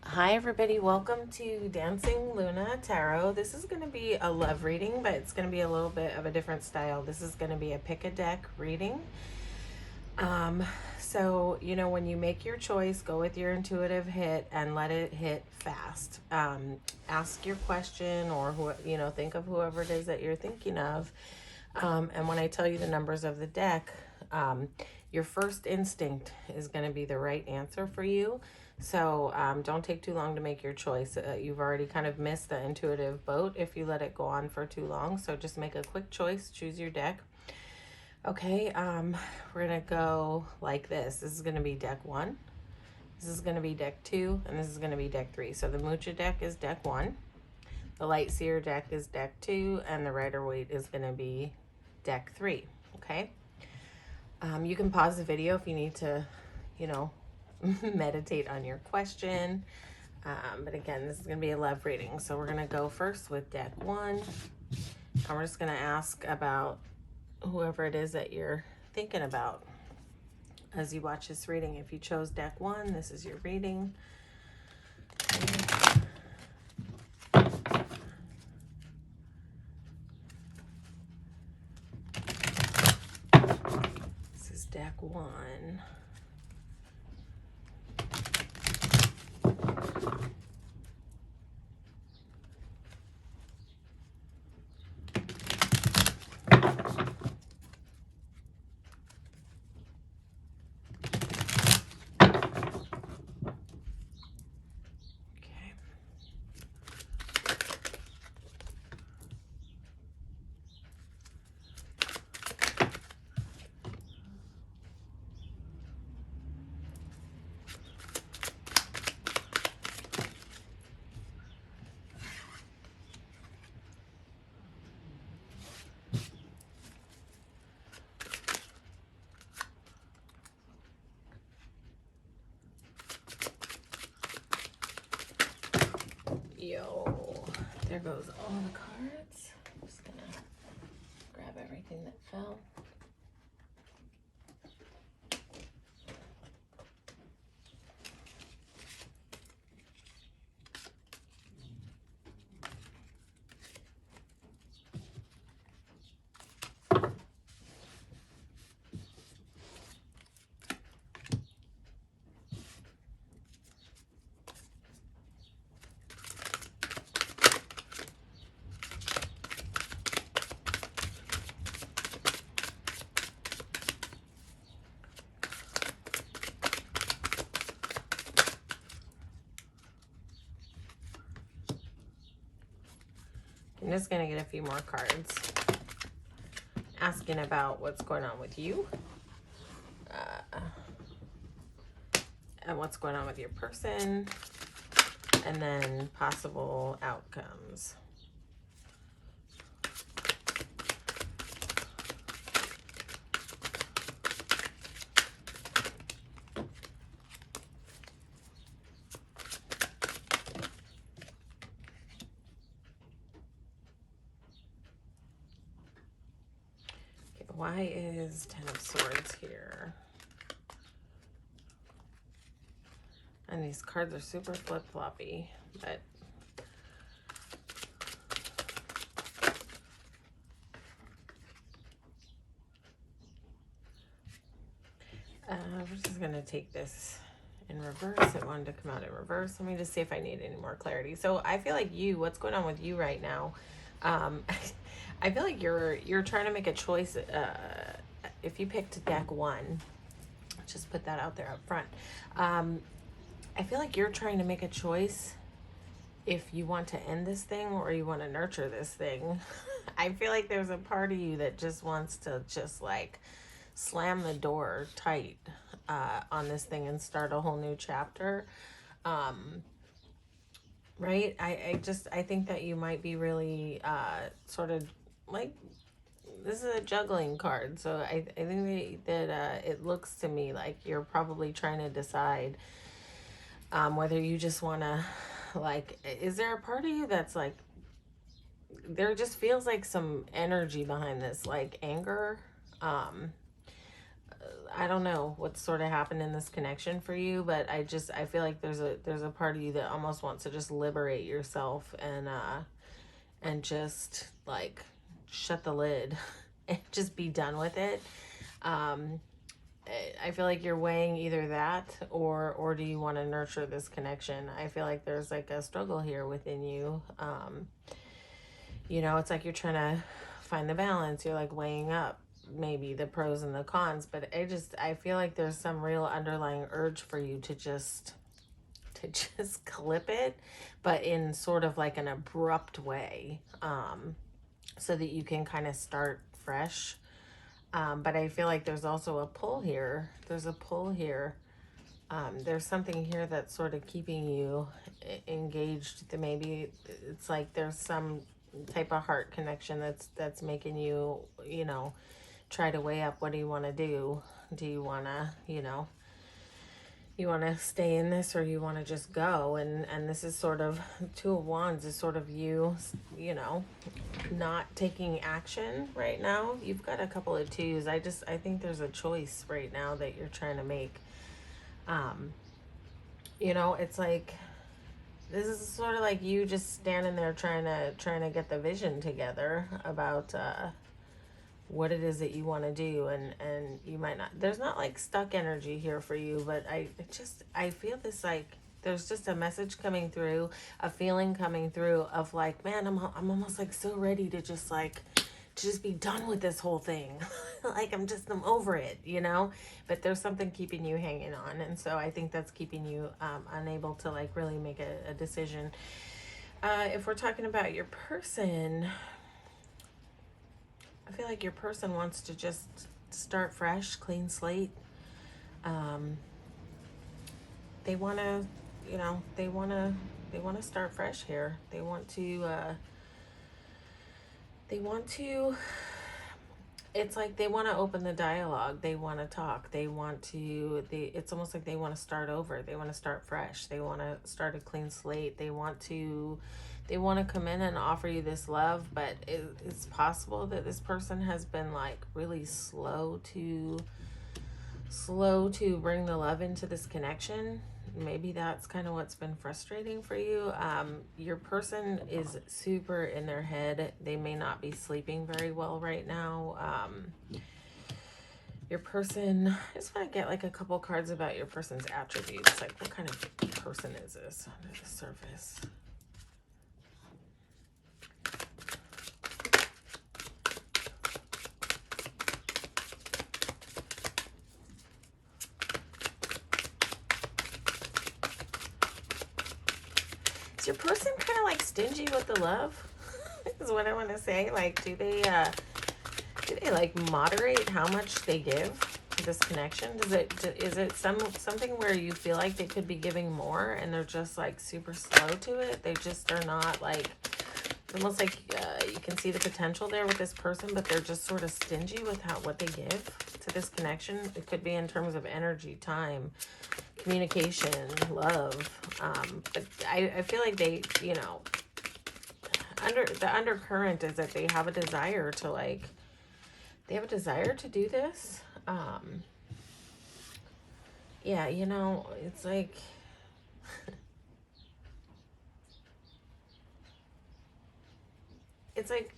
Hi everybody, welcome to Dancingluna Tarot. This is going to be a love reading, but it's going to be a little bit of a different style. This is going to be a pick a deck reading. So, when you make your choice, go with your intuitive hit and let it hit fast. Ask your question or, think of whoever it is that you're thinking of. And when I tell you the numbers of the deck, your first instinct is going to be the right answer for you. So don't take too long to make your choice. You've already kind of missed the intuitive boat if you let it go on for too long. So just make a quick choice, choose your deck. Okay, we're going to go like this. This is going to be deck 1. This is going to be deck 2, and this is going to be deck 3. So the Mucha deck is deck 1. The Light Seer deck is deck 2, and the Rider-Waite is going to be deck 3, okay? You can pause the video if you need to, meditate on your question. But again, this is going to be a love reading. So we're going to go first with deck 1. And we're just going to ask about whoever it is that you're thinking about as you watch this reading. If you chose deck 1, this is your reading. This is deck 1. Yo, there goes all the cards. I'm just gonna grab everything that fell. I'm just going to get a few more cards asking about what's going on with you and what's going on with your person, and then possible outcomes. Why is 10 of Swords here? And these cards are super flip-floppy, but we're just going to take this in reverse. It wanted to come out in reverse. Let me just see if I need any more clarity. So I feel like what's going on with you right now? I feel like you're trying to make a choice. If you picked deck 1, just put that out there up front. I feel like you're trying to make a choice if you want to end this thing or you want to nurture this thing. I feel like there's a part of you that just wants to just like slam the door tight on this thing and start a whole new chapter. Right? I think that you might be really sort of like, this is a juggling card. So I think that it looks to me like you're probably trying to decide whether you just want to, like, is there a part of you that's like, there just feels like some energy behind this, like anger, I don't know what's sort of happened in this connection for you, but I feel like there's a part of you that almost wants to just liberate yourself and just like shut the lid and just be done with it. Um, I feel like you're weighing either that or do you want to nurture this connection? I feel like there's like a struggle here within you. You know, it's like you're trying to find the balance. You're like weighing up maybe the pros and the cons, but I feel like there's some real underlying urge for you to just clip it, but in sort of like an abrupt way, so that you can kind of start fresh. But I feel like there's also a pull here. There's a pull here. There's something here that's sort of keeping you engaged. That maybe it's like there's some type of heart connection that's making you, you know, try to weigh up, what do you want to do? Do you want to, you know, you want to stay in this or you want to just go? And this is sort of, Two of Wands is sort of you, you know, not taking action right now. You've got a couple of twos. I think there's a choice right now that you're trying to make. You know, it's like, this is sort of like you just standing there trying to get the vision together about what it is that you want to do, and you might not, there's not like stuck energy here for you, but I feel this, like there's just a message coming through, a feeling coming through of like, man, I'm almost like so ready to just like to just be done with this whole thing. Like I'm over it, you know, but there's something keeping you hanging on, and so I think that's keeping you unable to like really make a decision. If we're talking about your person, I feel like your person wants to just start fresh, clean slate. They want to, you know, they want to start fresh here. They want to, it's like they want to open the dialogue. They want to talk. It's almost like they want to start over. They want to start fresh. They want to start a clean slate. They want to come in and offer you this love, but it's possible that this person has been like really slow to bring the love into this connection. Maybe that's kind of what's been frustrating for you. Your person is super in their head. They may not be sleeping very well right now. Your person, I just want to get like a couple cards about your person's attributes. Like, what kind of person is this under the surface? Is your person kind of like stingy with the love? Is what I want to say. Like, do they like moderate how much they give to this connection? Is it something where you feel like they could be giving more and they're just like super slow to it? They just are not like, almost like you can see the potential there with this person, but they're just sort of stingy with what they give to this connection. It could be in terms of energy, time, communication, love. But I feel like they, you know, the undercurrent is that they have a desire to like, they have a desire to do this. Yeah, you know, it's like, it's like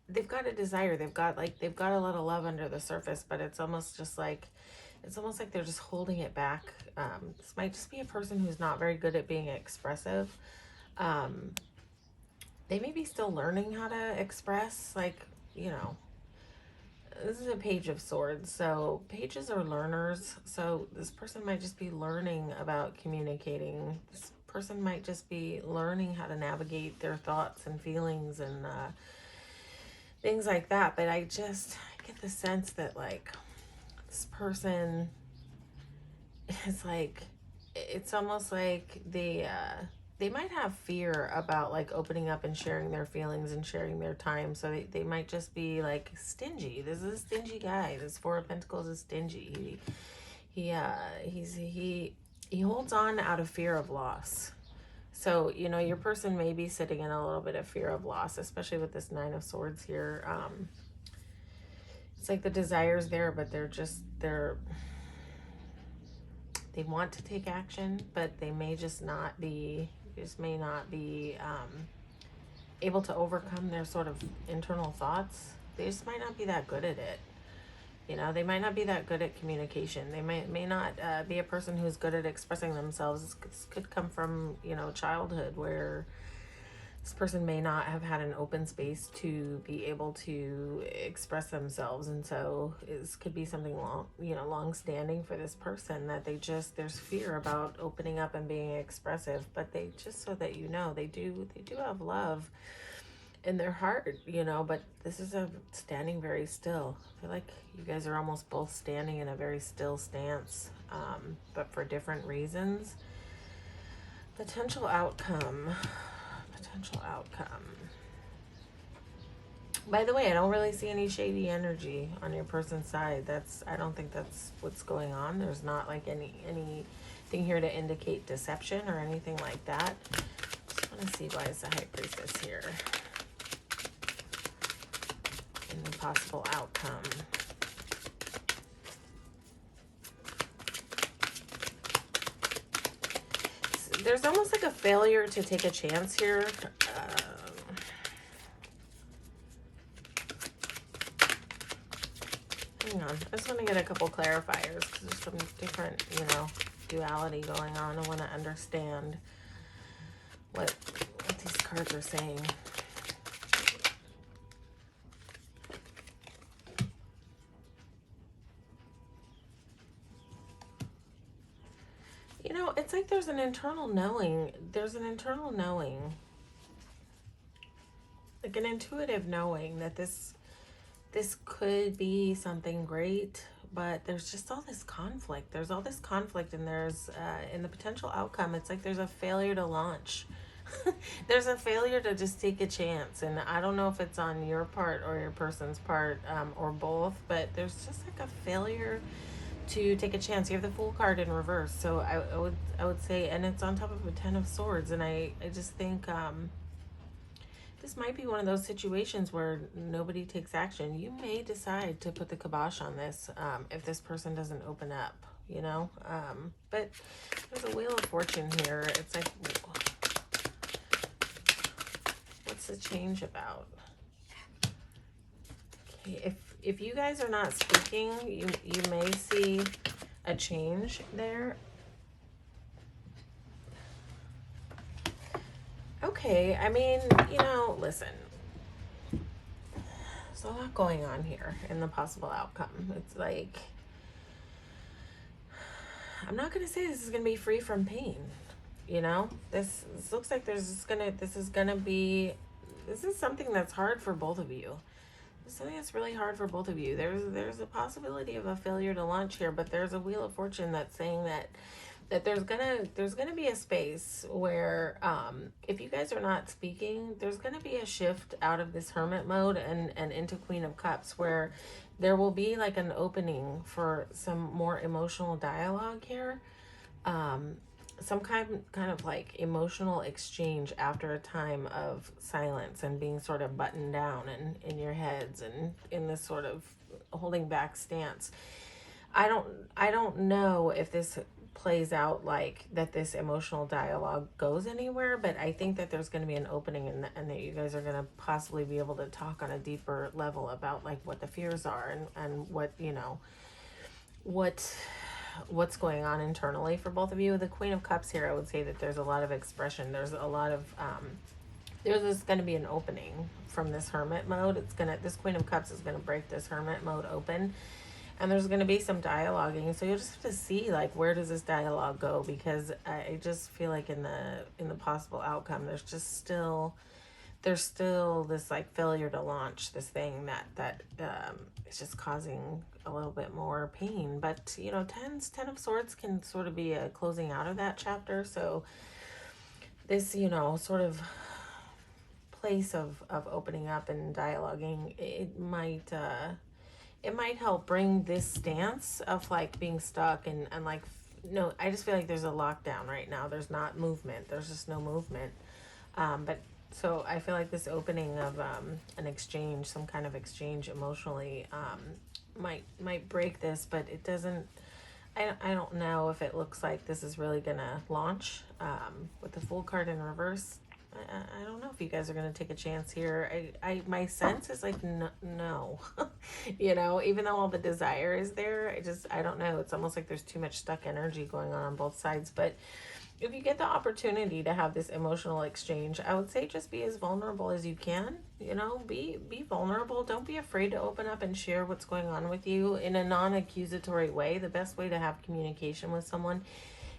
they've got a desire. They've got a lot of love under the surface, but it's almost just like, it's almost like they're just holding it back. This might just be a person who's not very good at being expressive. They may be still learning how to express, like, you know, this is a Page of Swords, so pages are learners. So this person might just be learning about communicating. This person might just be learning how to navigate their thoughts and feelings and things like that. But I get the sense that like this person is like, it's almost like they might have fear about like opening up and sharing their feelings and sharing their time. So they might just be like stingy. This is a stingy guy. This Four of Pentacles is stingy. He holds on out of fear of loss. So, you know, your person may be sitting in a little bit of fear of loss, especially with this Nine of Swords here. It it's like the desire's there, but they want to take action, but they may just not be, able to overcome their sort of internal thoughts. They just might not be that good at it. You know, they might not be that good at communication. They may not be a person who's good at expressing themselves. This could come from, you know, childhood, where this person may not have had an open space to be able to express themselves. And so it could be something long standing for this person, that there's fear about opening up and being expressive. But they, just so that you know, they do have love in their heart, you know, but this is a standing very still. I feel like you guys are almost both standing in a very still stance, but for different reasons. Potential outcome. By the way, I don't really see any shady energy on your person's side. I don't think that's what's going on. There's not like anything here to indicate deception or anything like that. Just want to see, why is the High Priestess here in the possible outcome? There's almost like a failure to take a chance here. Hang on, I just want to get a couple clarifiers, because there's some different, duality going on. I want to understand what these cards are saying. It's like there's an internal knowing. Like an intuitive knowing that this could be something great, but there's just all this conflict. There's all this conflict, and there's in the potential outcome, it's like there's a failure to launch. There's a failure to just take a chance, and I don't know if it's on your part or your person's part, or both, but there's just like a failure to take a chance. You have the Fool card in reverse, so I would say, and it's on top of a Ten of Swords, and I just think this might be one of those situations where nobody takes action. You may decide to put the kibosh on this if this person doesn't open up, but there's a Wheel of Fortune here. It's like, what's the change about? Okay, if you guys are not speaking, you may see a change there. Okay, I mean, listen. There's a lot going on here in the possible outcome. It's like, I'm not going to say this is going to be free from pain. This looks like this is something that's hard for both of you. Something that's really hard for both of you. There's a possibility of a failure to launch here, but there's a Wheel of Fortune that's saying that there's gonna be a space where if you guys are not speaking, there's gonna be a shift out of this Hermit mode and into Queen of Cups, where there will be like an opening for some more emotional dialogue here. Some kind of like emotional exchange after a time of silence and being sort of buttoned down in your heads and in this sort of holding back stance. I don't know if this plays out like that, this emotional dialogue goes anywhere, but I think that there's going to be an opening, and that you guys are going to possibly be able to talk on a deeper level about like what the fears are and what's going on internally for both of you. The Queen of Cups here, I would say that there's a lot of expression. There's a lot of there's going to be an opening from this Hermit mode. This Queen of Cups is going to break this Hermit mode open, and there's going to be some dialoguing. So you'll just have to see like, where does this dialogue go, because I just feel like in the possible outcome, there's still this like failure to launch this thing that is just causing a little bit more pain. But Ten of Swords can sort of be a closing out of that chapter. So this sort of place of opening up and dialoguing, it might help bring this stance of like being stuck and like, I just feel like there's a lockdown right now. There's not movement. There's just no movement. But So I feel like this opening of an exchange, some kind of exchange emotionally, might break this, but it doesn't. I don't know if it looks like this is really gonna launch with the Fool card in reverse. I don't know if you guys are gonna take a chance here. My sense is like no. You know, even though all the desire is there, I don't know. It's almost like there's too much stuck energy going on both sides, but if you get the opportunity to have this emotional exchange, I would say just be as vulnerable as you can. You know, be vulnerable. Don't be afraid to open up and share what's going on with you in a non-accusatory way. The best way to have communication with someone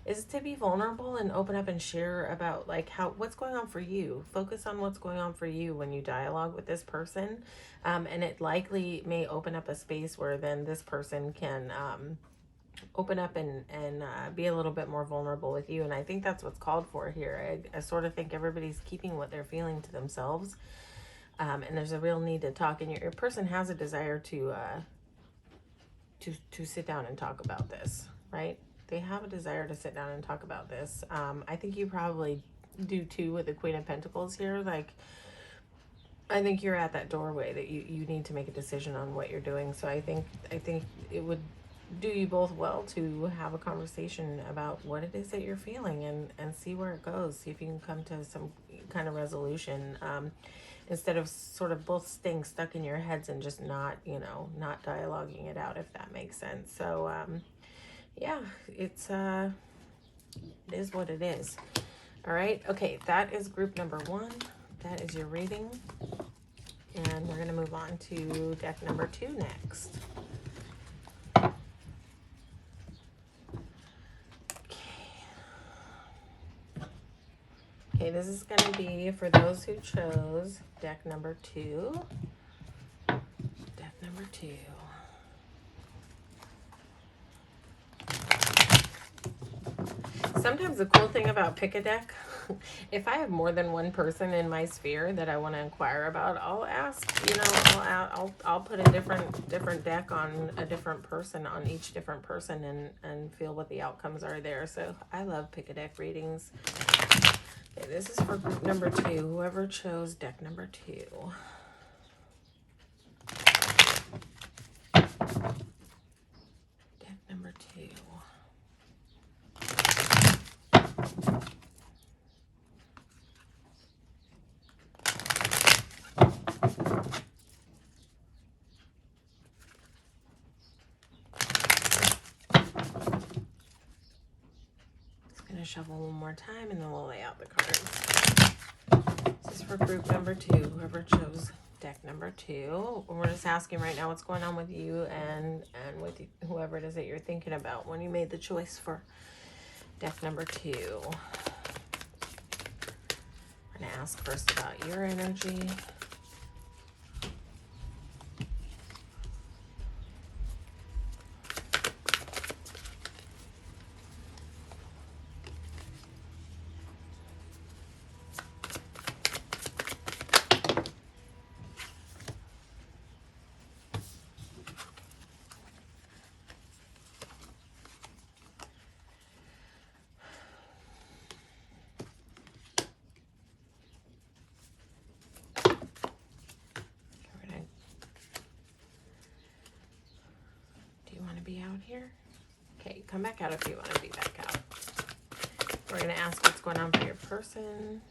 is to be vulnerable and open up and share about like what's going on for you. Focus on what's going on for you when you dialogue with this person, and it likely may open up a space where then this person can open up and be a little bit more vulnerable with you. And I think that's what's called for here. I sort of think everybody's keeping what they're feeling to themselves, and there's a real need to talk, and your person has a desire to sit down and talk about this, right? They have a desire to sit down and talk about this. I think you probably do too with the Queen of Pentacles here. Like, I think you're at that doorway that you need to make a decision on what you're doing. So I think it would do you both well to have a conversation about what it is that you're feeling and see where it goes. See if you can come to some kind of resolution, instead of sort of both staying stuck in your heads and just not dialoguing it out, if that makes sense. So yeah, it is what it is. All right. Okay. That is group number 1. That is your reading. And we're going to move on to deck number 2 next. Okay, this is going to be for those who chose deck number 2. Deck number 2. Sometimes the cool thing about pick a deck, if I have more than one person in my sphere that I want to inquire about, I'll ask, I'll put a different deck on a different person, on each different person, and feel what the outcomes are there. So I love pick a deck readings. Okay, this is for group number 2, whoever chose deck number 2. Deck number 2. Shuffle one more time and then we'll lay out the cards. This is for group number 2, whoever chose deck number 2. We're just asking right now what's going on with you and with whoever it is that you're thinking about when you made the choice for deck number 2. We're going to ask first about your energy. Be out here. Okay, come back out if you want to be back out. We're going to ask what's going on for your person.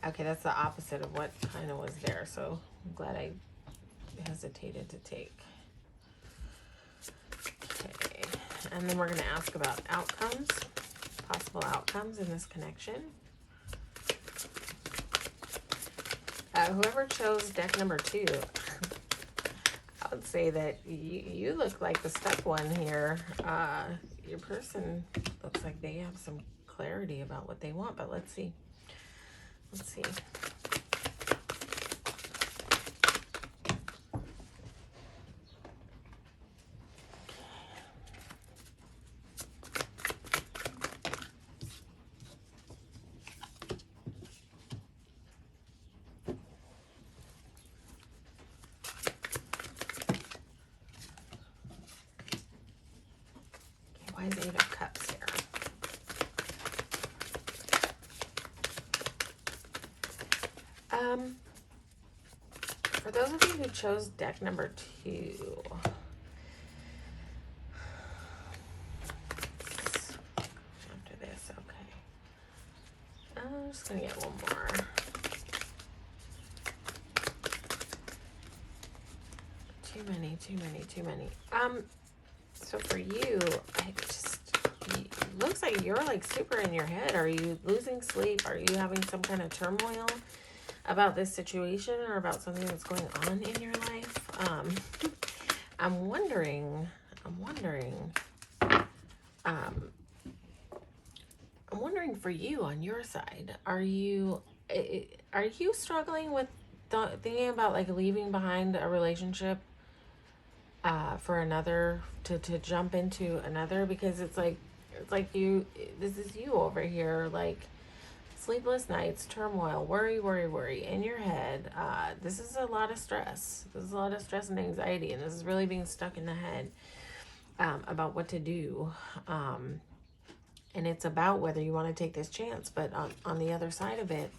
Okay, that's the opposite of what kind of was there, so I'm glad I hesitated to take. Okay, and then we're going to ask about outcomes, possible outcomes in this connection. Whoever chose deck number 2, I would say that you look like the stuck one here. Your person looks like they have some clarity about what they want, but let's see. Let's see. Why is 8 of Cups here? For those of you who chose deck number 2, after this, okay. I'm just gonna get one more. Too many. So for you, it looks like you're like super in your head. Are you losing sleep? Are you having some kind of turmoil about this situation or about something that's going on in your life? I'm wondering for you on your side. Are you struggling with thinking about like leaving behind a relationship for another, to jump into another? Because it's like this is you over here, like sleepless nights, turmoil, worry in your head. This is a lot of stress. This is a lot of stress and anxiety, and this is really being stuck in the head about what to do. And it's about whether you want to take this chance. But on the other side of it,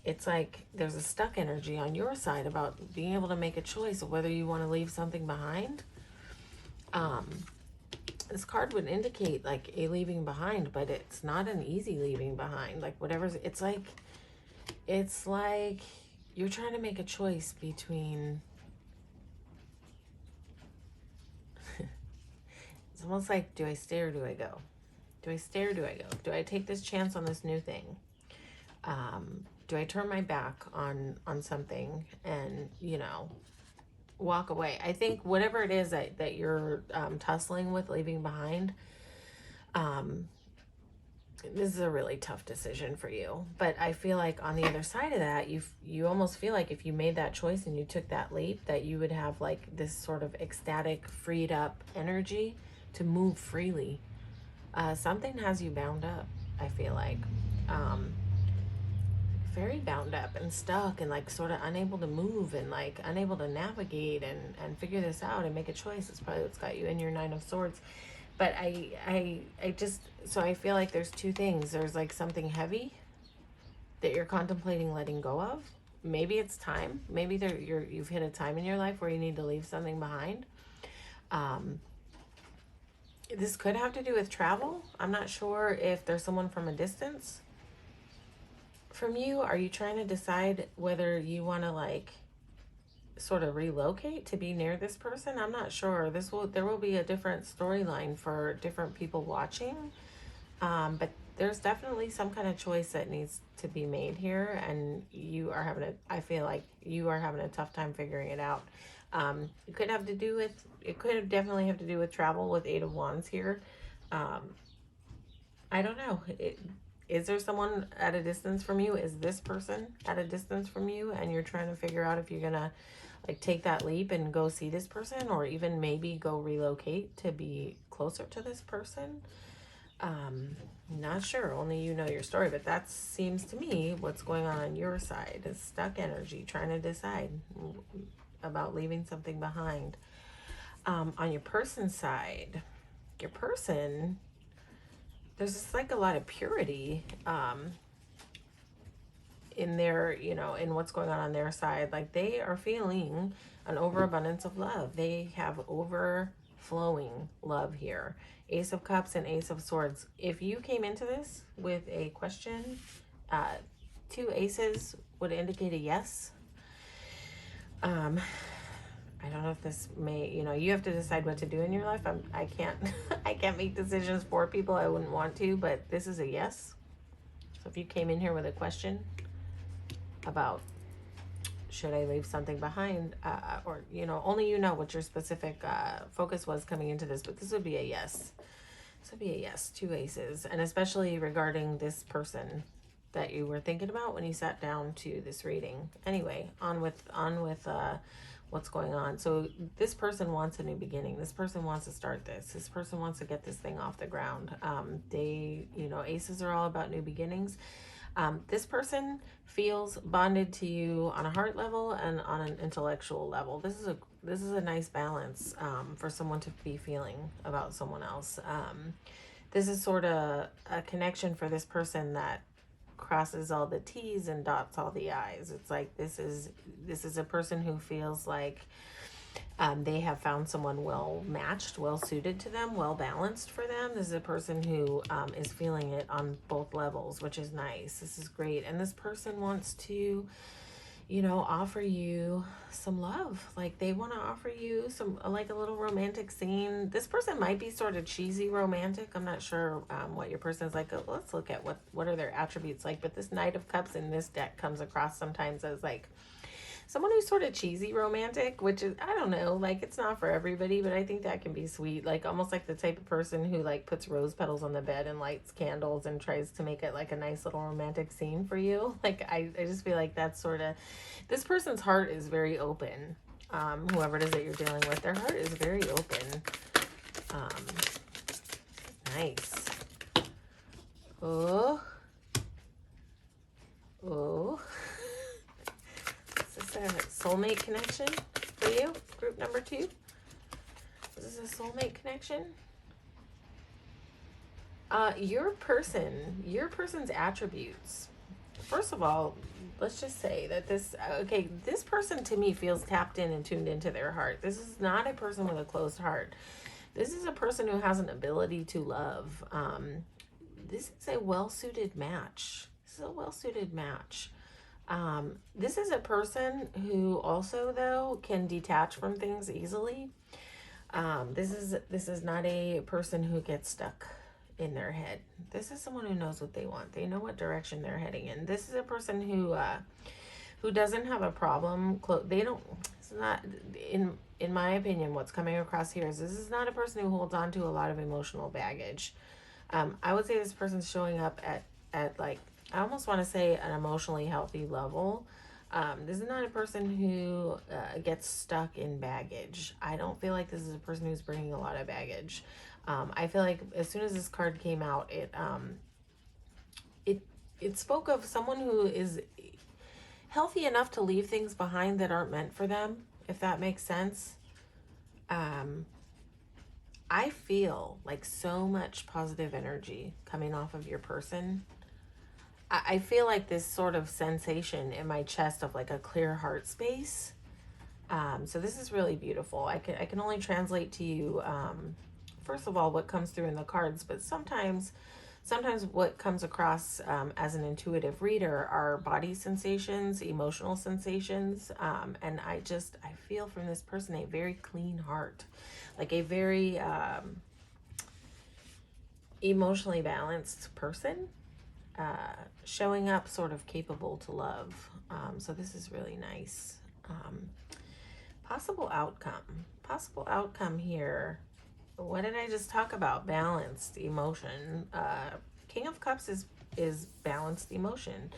it's like there's a stuck energy on your side about being able to make a choice of whether you want to leave something behind. This card would indicate like a leaving behind, but it's not an easy leaving behind. Like whatever's, it's like you're trying to make a choice between, it's almost like, do I stay or do I go? Do I stay or do I go? Do I take this chance on this new thing? Do I turn my back on something and, you know, walk away? I think whatever it is that you're tussling with leaving behind, this is a really tough decision for you. But I feel like on the other side of that, you almost feel like if you made that choice and you took that leap, that you would have like this sort of ecstatic, freed up energy to move freely. Something has you bound up, I feel like. Very bound up and stuck and like sort of unable to move and like unable to navigate and figure this out and make a choice. It's probably what's got you in your 9 of Swords. But I just, so I feel like there's two things. There's like something heavy that you're contemplating letting go of. Maybe it's time. Maybe you've hit a time in your life where you need to leave something behind. This could have to do with travel. I'm not sure if there's someone from a distance from you. Are you trying to decide whether you want to like sort of relocate to be near this person? I'm not sure. There will be a different storyline for different people watching. But there's definitely some kind of choice that needs to be made here, and I feel like you are having a tough time figuring it out. It could definitely have to do with travel with 8 of Wands here. I don't know. Is there someone at a distance from you? Is this person at a distance from you and you're trying to figure out if you're gonna like take that leap and go see this person, or even maybe go relocate to be closer to this person? Not sure. Only you know your story, but that seems to me what's going on your side is stuck energy, trying to decide about leaving something behind. On your person's side, your person, there's just like a lot of purity in their, you know, in what's going on their side. Like they are feeling an overabundance of love. They have overflowing love here. Ace of Cups and Ace of Swords. If you came into this with a question, 2 aces would indicate a yes. I don't know if this may, you know, you have to decide what to do in your life. I can't I can't make decisions for people. I wouldn't want to, but this is a yes. So if you came in here with a question about should I leave something behind, or, you know, only you know what your specific focus was coming into this, but this would be a yes. This would be a yes, 2 aces, and especially regarding this person that you were thinking about when you sat down to this reading. Anyway, on with what's going on. So this person wants a new beginning. This person wants to start this. This person wants to get this thing off the ground. They, you know, aces are all about new beginnings. This person feels bonded to you on a heart level and on an intellectual level. This is a nice balance for someone to be feeling about someone else. This is sort of a connection for this person that crosses all the T's and dots all the I's. It's like this is a person who feels like they have found someone well matched, well suited to them, well balanced for them. This is a person who is feeling it on both levels, which is nice. This is great. And this person wants to, you know, offer you some love. Like they want to offer you some, like a little romantic scene. This person might be sort of cheesy romantic. I'm not sure what your person is like. Let's look at what are their attributes like. But this Knight of Cups in this deck comes across sometimes as like someone who's sort of cheesy romantic, which is, I don't know, like it's not for everybody, but I think that can be sweet. Like almost like the type of person who like puts rose petals on the bed and lights candles and tries to make it like a nice little romantic scene for you. Like I just feel like that's sort of, this person's heart is very open. Whoever it is that you're dealing with, their heart is very open. Nice. Oh. Is this a soulmate connection for you? Group number 2? Is this a soulmate connection? Your person's attributes. First of all, let's just say that this person to me feels tapped in and tuned into their heart. This is not a person with a closed heart. This is a person who has an ability to love. This is a well-suited match. This is a person who also, though, can detach from things easily. This is not a person who gets stuck in their head. This is someone who knows what they want. They know what direction they're heading in. This is a person who doesn't have a problem. It's not, in my opinion, what's coming across here is this is not a person who holds on to a lot of emotional baggage. I would say this person's showing up at like, I almost want to say an emotionally healthy level. This is not a person who gets stuck in baggage. I don't feel like this is a person who's bringing a lot of baggage. I feel like as soon as this card came out, it spoke of someone who is healthy enough to leave things behind that aren't meant for them, if that makes sense. I feel like so much positive energy coming off of your person. I feel like this sort of sensation in my chest of like a clear heart space. So this is really beautiful. I can only translate to you, first of all, what comes through in the cards, but sometimes what comes across as an intuitive reader are body sensations, emotional sensations, and I feel from this person a very clean heart, like a very emotionally balanced person, showing up sort of capable to love. So this is really nice. Possible outcome here. What did I just talk about? Balanced emotion. King of Cups is balanced emotion.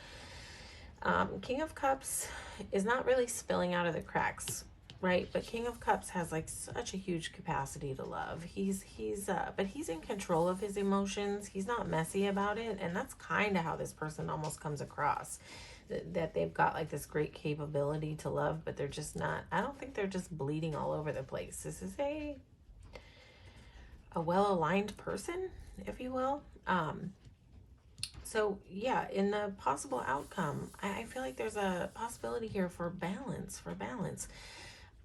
King of Cups is not really spilling out of the cracks, right? But King of Cups has like such a huge capacity to love. But he's in control of his emotions. He's not messy about it, and that's kind of how this person almost comes across. That they've got like this great capability to love, but they're just not. I don't think they're just bleeding all over the place. This is a well-aligned person, if you will. So yeah, in the possible outcome, I feel like there's a possibility here for balance.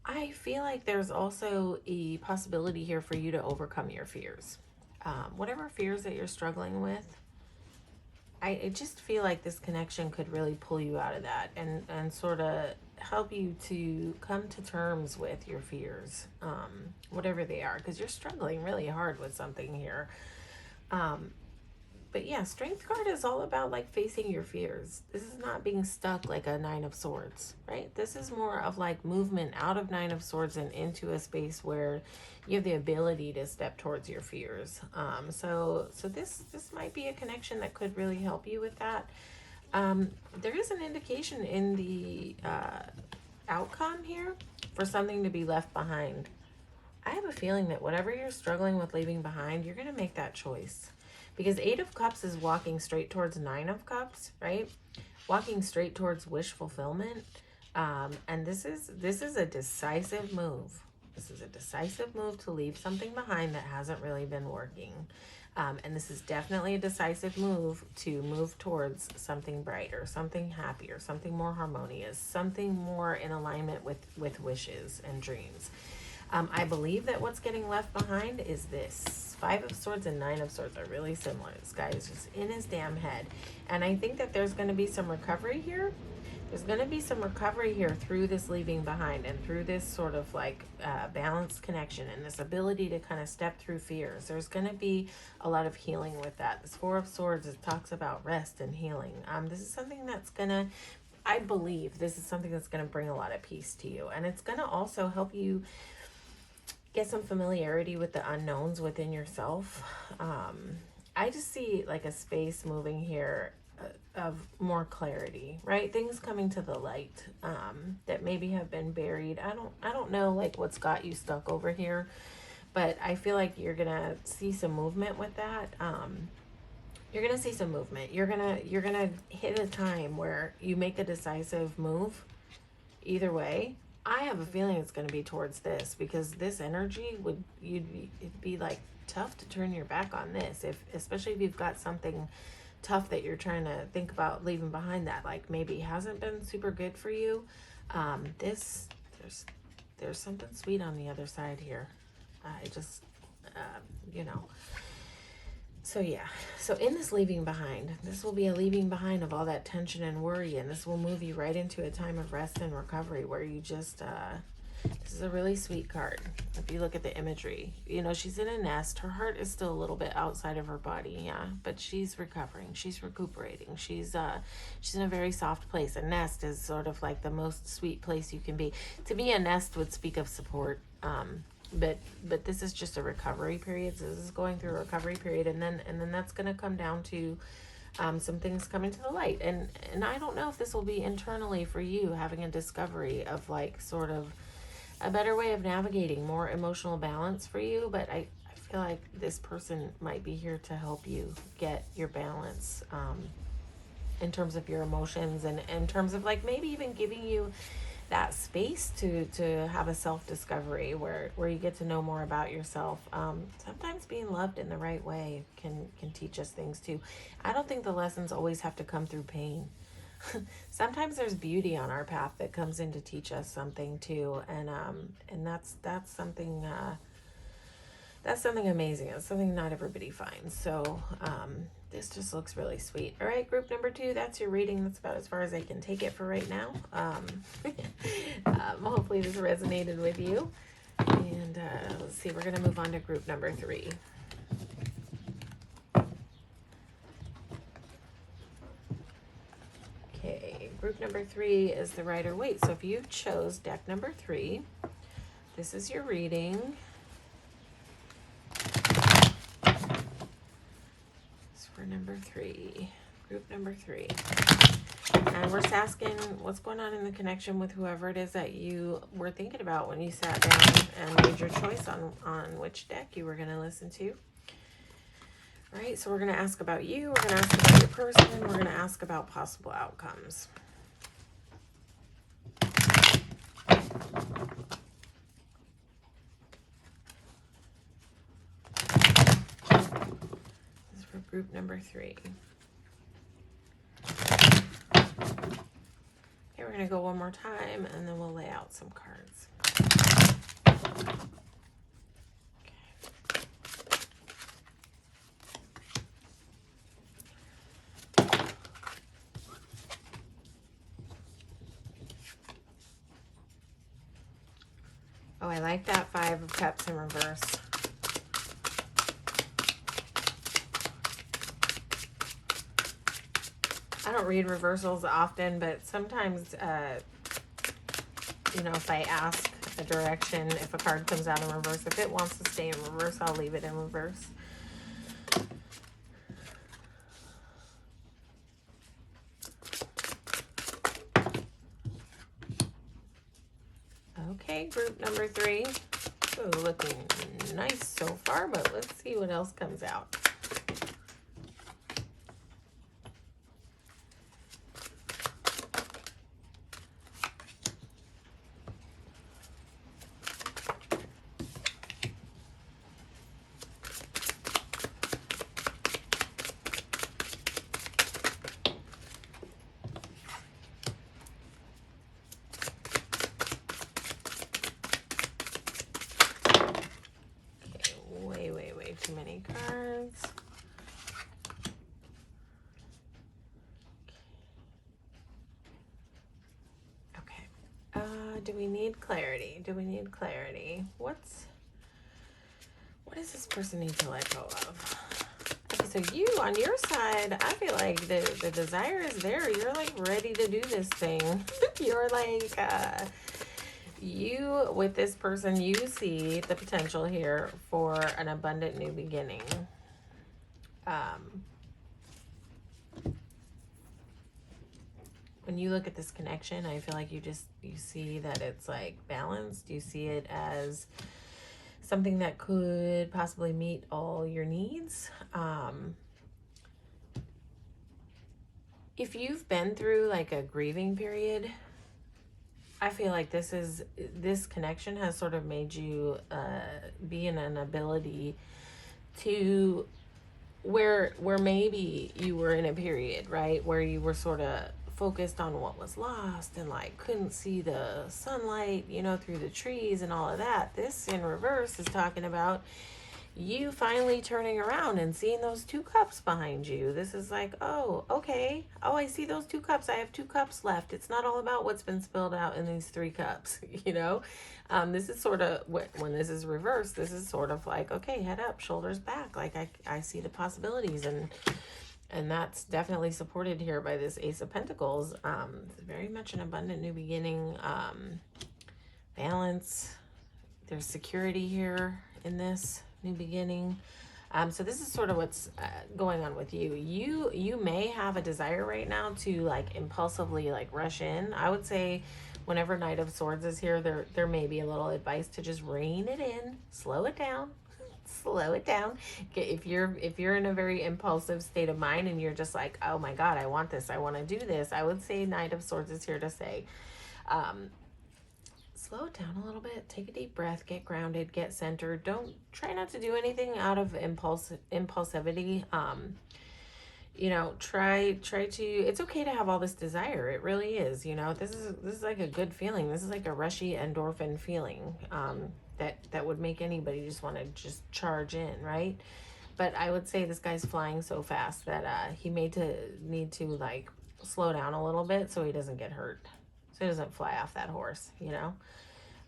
I feel like there's also a possibility here for you to overcome your fears. Whatever fears that you're struggling with, I just feel like this connection could really pull you out of that and sort of help you to come to terms with your fears, whatever they are, because you're struggling really hard with something here. But yeah, Strength card is all about like facing your fears. This is not being stuck like a Nine of Swords, right? This is more of like movement out of Nine of Swords and into a space where you have the ability to step towards your fears. So this might be a connection that could really help you with that. There is an indication in the outcome here for something to be left behind. I have a feeling that whatever you're struggling with leaving behind, you're going to make that choice. Because 8 of Cups is walking straight towards 9 of Cups, right? Walking straight towards wish fulfillment. And this is a decisive move. This is a decisive move to leave something behind that hasn't really been working. And this is definitely a decisive move to move towards something brighter, something happier, something more harmonious, something more in alignment with wishes and dreams. I believe that what's getting left behind is this. 5 of Swords and 9 of Swords are really similar. This guy is just in his damn head. And I think that there's going to be some recovery here. There's going to be some recovery here through this leaving behind and through this sort of like balanced connection and this ability to kind of step through fears. There's going to be a lot of healing with that. This 4 of Swords, it talks about rest and healing. This is something that's going to, I believe this is something that's going to bring a lot of peace to you. And it's going to also help you get some familiarity with the unknowns within yourself. I just see like a space moving here of more clarity, right? Things coming to the light that maybe have been buried. I don't know like what's got you stuck over here, but I feel like you're gonna see some movement with that. You're gonna see some movement. You're gonna hit a time where you make a decisive move. Either way, I have a feeling it's going to be towards this, because this energy it'd be like tough to turn your back on this, especially if you've got something tough that you're trying to think about leaving behind that like maybe hasn't been super good for you. There's something sweet on the other side here. I just you know. So yeah, so in this leaving behind, this will be a leaving behind of all that tension and worry, and this will move you right into a time of rest and recovery where you just, this is a really sweet card. If you look at the imagery, you know, she's in a nest. Her heart is still a little bit outside of her body, yeah, but she's recovering. She's recuperating. She's in a very soft place. A nest is sort of like the most sweet place you can be. To me, a nest would speak of support. But this is just a recovery period. So this is going through a recovery period, and then that's going to come down to some things coming to the light. And I don't know if this will be internally for you, having a discovery of like sort of a better way of navigating more emotional balance for you. But I feel like this person might be here to help you get your balance in terms of your emotions, and in terms of like maybe even giving you that space to have a self-discovery where you get to know more about yourself. Sometimes being loved in the right way can teach us things too. I don't think the lessons always have to come through pain. Sometimes there's beauty on our path that comes in to teach us something too, and that's something amazing. It's something not everybody finds. So this just looks really sweet. All right, group number 2, that's your reading. That's about as far as I can take it for right now. Hopefully this resonated with you. And let's see, we're going to move on to group number 3. Okay, group number 3 is the Rider-Waite. So if you chose deck number 3, this is your reading. For number 3, group number 3. And we're just asking what's going on in the connection with whoever it is that you were thinking about when you sat down and made your choice on which deck you were going to listen to. All right, so we're going to ask about you, we're going to ask about your person, we're going to ask about possible outcomes. Group number 3. Okay, we're going to go one more time and then we'll lay out some cards. Okay. Oh, I like that 5 of Cups in reverse. I don't read reversals often, but sometimes, you know, if I ask a direction, if a card comes out in reverse, if it wants to stay in reverse, I'll leave it in reverse. Okay, group number 3. Ooh, looking nice so far, but let's see what else comes out. cards. Okay. Do we need clarity? Do we need clarity? What does this person need to let go of? Okay, so you, on your side, I feel like the desire is there. You're like ready to do this thing. You're like, you, with this person, you see the potential here for an abundant new beginning. When you look at this connection, I feel like you see that it's like balanced. You see it as something that could possibly meet all your needs. If you've been through like a grieving period, I feel like this connection has sort of made you be in an ability to where maybe you were in a period, right, where you were sort of focused on what was lost and like couldn't see the sunlight, you know, through the trees and all of that. This in reverse is talking about you finally turning around and seeing those 2 cups behind you. This is like, oh, okay. Oh, I see those 2 cups. I have 2 cups left. It's not all about what's been spilled out in these 3 cups, you know? This is sort of, when this is reversed, this is sort of like, okay, head up, shoulders back. Like I see the possibilities, and that's definitely supported here by this Ace of Pentacles. It's very much an abundant new beginning, balance. There's security here in this new beginning. So this is sort of what's going on with you. You may have a desire right now to like impulsively like rush in. I would say whenever Knight of Swords is here, there may be a little advice to just rein it in, slow it down. Slow it down. If you're in a very impulsive state of mind and you're just like, oh my God, I want this, I want to do this, I would say Knight of Swords is here to say, slow it down a little bit, take a deep breath, get grounded, get centered. Don't try not to do anything out of impulsivity. You know, try to, it's okay to have all this desire. It really is, you know. This is like a good feeling. This is like a rushy endorphin feeling. That would make anybody just want to just charge in, right? But I would say this guy's flying so fast that he need to like slow down a little bit so he doesn't get hurt, so he doesn't fly off that horse, you know.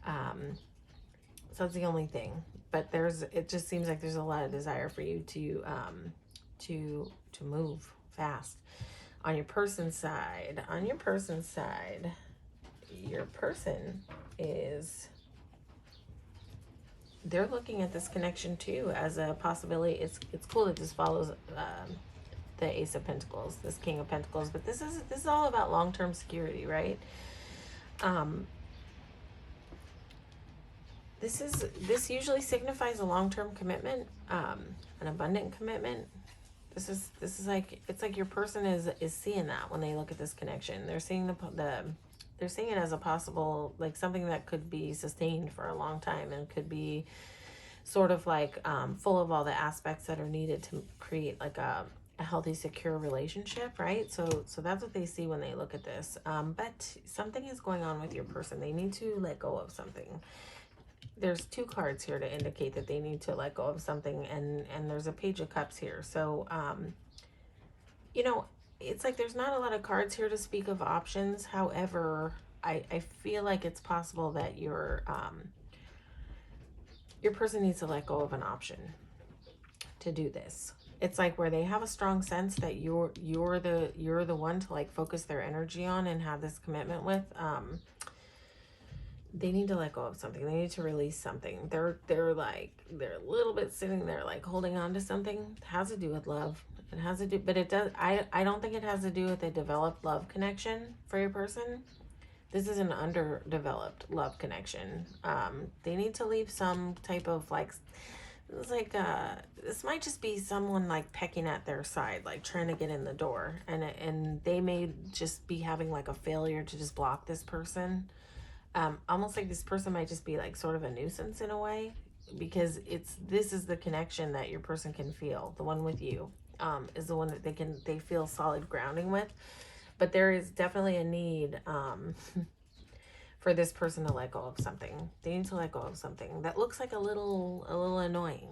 So that's the only thing. But it just seems like there's a lot of desire for you to move fast. On your person's side, your person is, they're looking at this connection too as a possibility. It's cool that this follows the Ace of Pentacles, this King of Pentacles, but this is all about long-term security, right? This usually signifies a long-term commitment, an abundant commitment. This is like, it's like your person is seeing that when they look at this connection. They're seeing they're seeing it as a possible, like something that could be sustained for a long time and could be sort of like full of all the aspects that are needed to create like a healthy, secure relationship, right? So that's what they see when they look at this. But something is going on with your person. They need to let go of something. There's 2 cards here to indicate that they need to let go of something, and there's a Page of Cups here. So you know, it's like there's not a lot of cards here to speak of options. However, I feel like it's possible that your person needs to let go of an option to do this. It's like where they have a strong sense that you're the one to like focus their energy on and have this commitment with. They need to let go of something. They need to release something. They're a little bit sitting there like holding on to something. It has to do with love. It has to do, but it does, I don't think it has to do with a developed love connection for your person. This is an underdeveloped love connection. They need to leave some type of like, it's like this might just be someone like pecking at their side, like trying to get in the door, and they may just be having like a failure to just block this person. Almost like this person might just be like sort of a nuisance in a way, because this is the connection that your person can feel. The one with you is the one that they feel solid grounding with. But there is definitely a need for this person to let go of something. They need to let go of something that looks like a little annoying.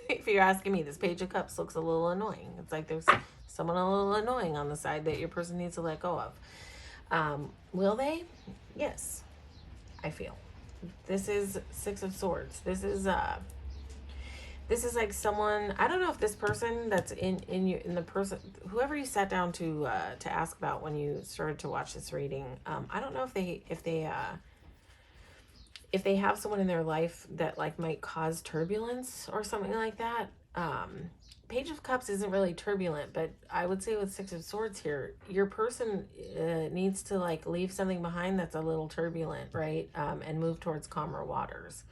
If you're asking me, this Page of Cups looks a little annoying. It's like there's someone a little annoying on the side that your person needs to let go of. Will they? Yes, I feel. This is Six of Swords. This is like someone, I don't know if this person that's in the person, whoever you sat down to ask about when you started to watch this reading, I don't know if they have someone in their life that like might cause turbulence or something like that. Page of Cups isn't really turbulent, but I would say with Six of Swords here, your person needs to like leave something behind that's a little turbulent, right? And move towards calmer waters.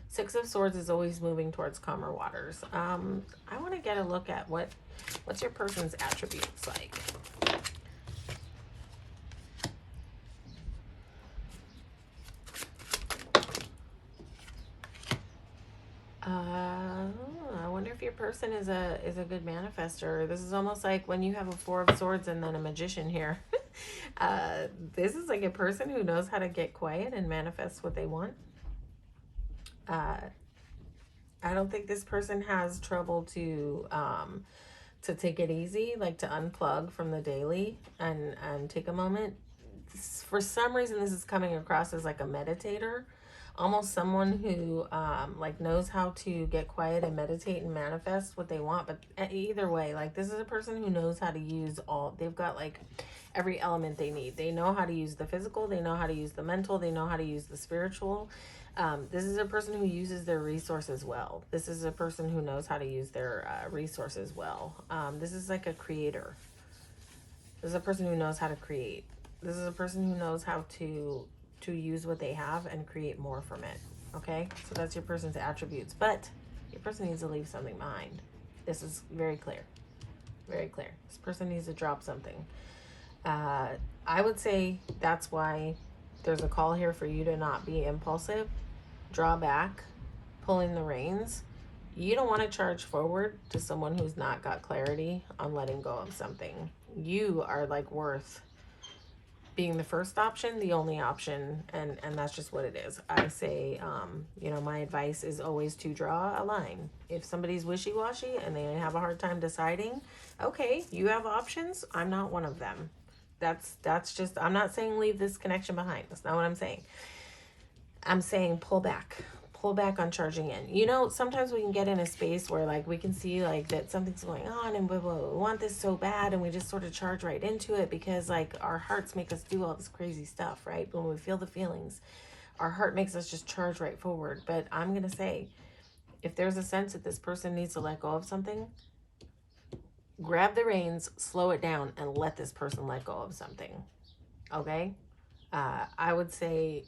Six of Swords is always moving towards calmer waters. I want to get a look at what's your person's attributes like. I wonder if your person is a good manifester. This is almost like when you have a Four of Swords and then a Magician here. This is like a person who knows how to get quiet and manifest what they want. I don't think this person has trouble to take it easy, like to unplug from the daily and take a moment. For some reason, this is coming across as like a meditator, almost someone who like knows how to get quiet and meditate and manifest what they want. But either way, like this is a person who knows how to use they've got like every element they need. They know how to use the physical, they know how to use the mental, they know how to use the spiritual. This is a person who uses their resources well. This is a person who knows how to use their resources well. This is like a creator. This is a person who knows how to create. This is a person who knows how to use what they have and create more from it. Okay, so that's your person's attributes. But your person needs to leave something behind. This is very clear. Very clear. This person needs to drop something. I would say that's why there's a call here for you to not be impulsive. Draw back, pulling the reins. You don't want to charge forward to someone who's not got clarity on letting go of something. You are like worth being the first option, the only option, and that's just what it is. I say, you know, my advice is always to draw a line. If somebody's wishy-washy and they have a hard time deciding, okay, you have options. I'm not one of them. That's just, I'm not saying leave this connection behind. That's not what I'm saying. I'm saying pull back on charging in. You know, sometimes we can get in a space where like we can see like that something's going on and we want this so bad and we just sort of charge right into it because like our hearts make us do all this crazy stuff, right? But when we feel the feelings, our heart makes us just charge right forward. But I'm going to say, if there's a sense that this person needs to let go of something, grab the reins, slow it down, and let this person let go of something. Okay? I would say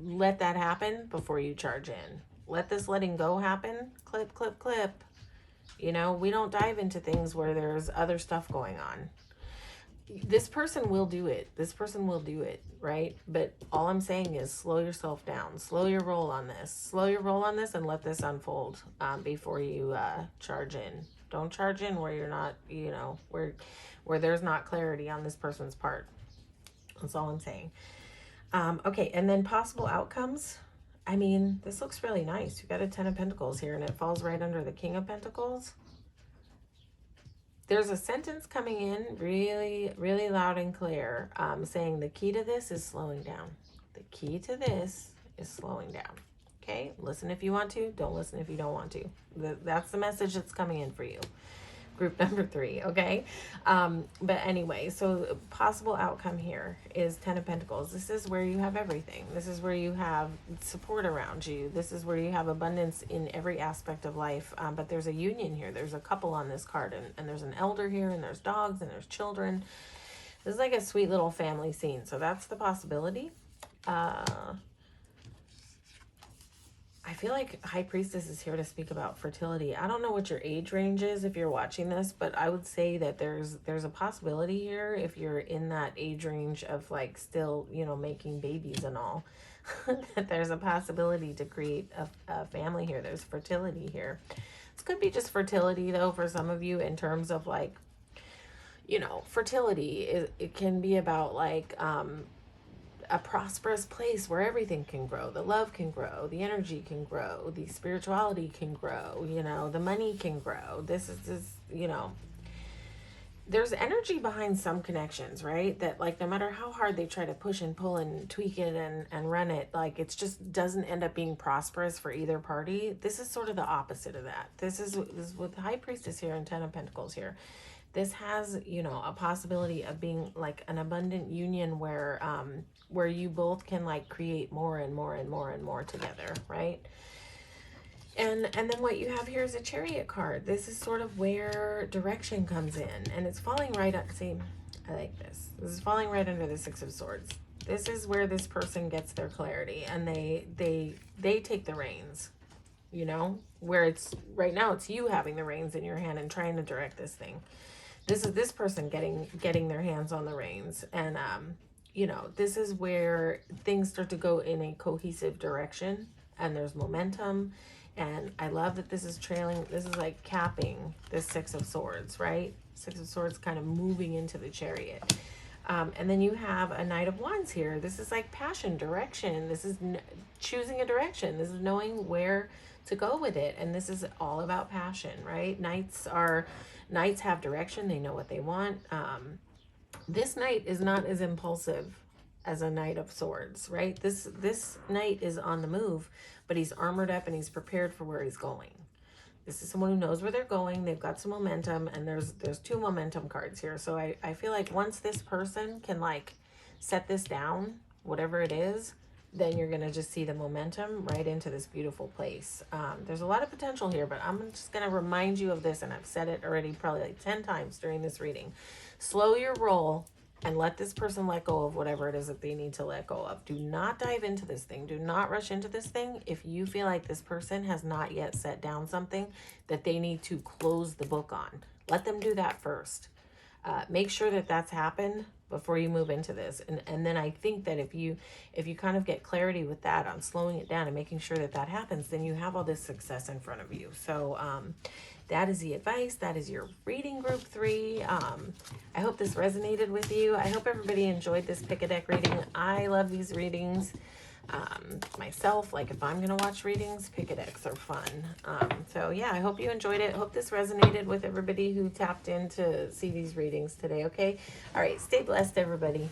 let that happen before you charge in. Let this letting go happen. Clip, clip, clip. You know, we don't dive into things where there's other stuff going on. This person will do it. This person will do it, right? But all I'm saying is slow yourself down. Slow your roll on this. Slow your roll on this and let this unfold before you charge in. Don't charge in where you're not, you know, where there's not clarity on this person's part. That's all I'm saying. Okay, and then possible outcomes. I mean, this looks really nice. You got a 10 of Pentacles here, and it falls right under the King of Pentacles. There's a sentence coming in really, really loud and clear, saying the key to this is slowing down. The key to this is slowing down. Okay, listen if you want to. Don't listen if you don't want to. That's the message that's coming in for you. Group number 3, okay? But anyway, so possible outcome here is 10 of Pentacles. This is where you have everything. This is where you have support around you. This is where you have abundance in every aspect of life. But there's a union here. There's a couple on this card, and there's an elder here, and there's dogs, and there's children. This is like a sweet little family scene. So that's the possibility. I feel like High Priestess is here to speak about fertility. I don't know what your age range is if you're watching this, but I would say that there's a possibility here if you're in that age range of like still, you know, making babies and all, that there's a possibility to create a family here. There's fertility here. This could be just fertility though for some of you in terms of like, you know, fertility. It can be about like, a prosperous place where everything can grow. The love can grow, the energy can grow, the spirituality can grow, you know, the money can grow. This is this, you know, there's energy behind some connections, right? That like no matter how hard they try to push and pull and tweak it and run it, like it's just doesn't end up being prosperous for either party. This is sort of the opposite of that. This is with the High Priestess here and Ten of Pentacles here. This has, you know, a possibility of being like an abundant union where you both can like create more and more and more and more together, right? And then what you have here is a Chariot card. This is sort of where direction comes in, and it's falling right up. See, I like this. This is falling right under the Six of Swords. This is where this person gets their clarity, and they take the reins. You know, where it's right now, it's you having the reins in your hand and trying to direct this thing. This is this person getting their hands on the reins, and you know, this is where things start to go in a cohesive direction, and there's momentum. And I love that this is trailing, this is like capping this Six of Swords, right? Six of Swords kind of moving into the Chariot. And then you have a Knight of Wands here. This is like passion, direction. This is choosing a direction. This is knowing where to go with it. And this is all about passion, right? Knights have direction. They know what they want. This knight is not as impulsive as a Knight of Swords, right? This knight is on the move, but he's armored up and he's prepared for where he's going. This is someone who knows where they're going. They've got some momentum, and there's two momentum cards here. So I feel like once this person can like set this down, whatever it is, then you're going to just see the momentum right into this beautiful place. There's a lot of potential here, but I'm just going to remind you of this, and I've said it already probably like 10 times during this reading. Slow your roll and let this person let go of whatever it is that they need to let go of. Do not dive into this thing. Do not rush into this thing if you feel like this person has not yet set down something that they need to close the book on. Let them do that first. Make sure that that's happened before you move into this. And then I think that if you kind of get clarity with that on slowing it down and making sure that that happens, then you have all this success in front of you. So that is the advice. That is your reading, group 3. I hope this resonated with you. I hope everybody enjoyed this pick a deck reading. I love these readings. Myself, like if I'm going to watch readings, pick a decks are fun. So yeah, I hope you enjoyed it. Hope this resonated with everybody who tapped in to see these readings today. Okay. All right. Stay blessed, everybody.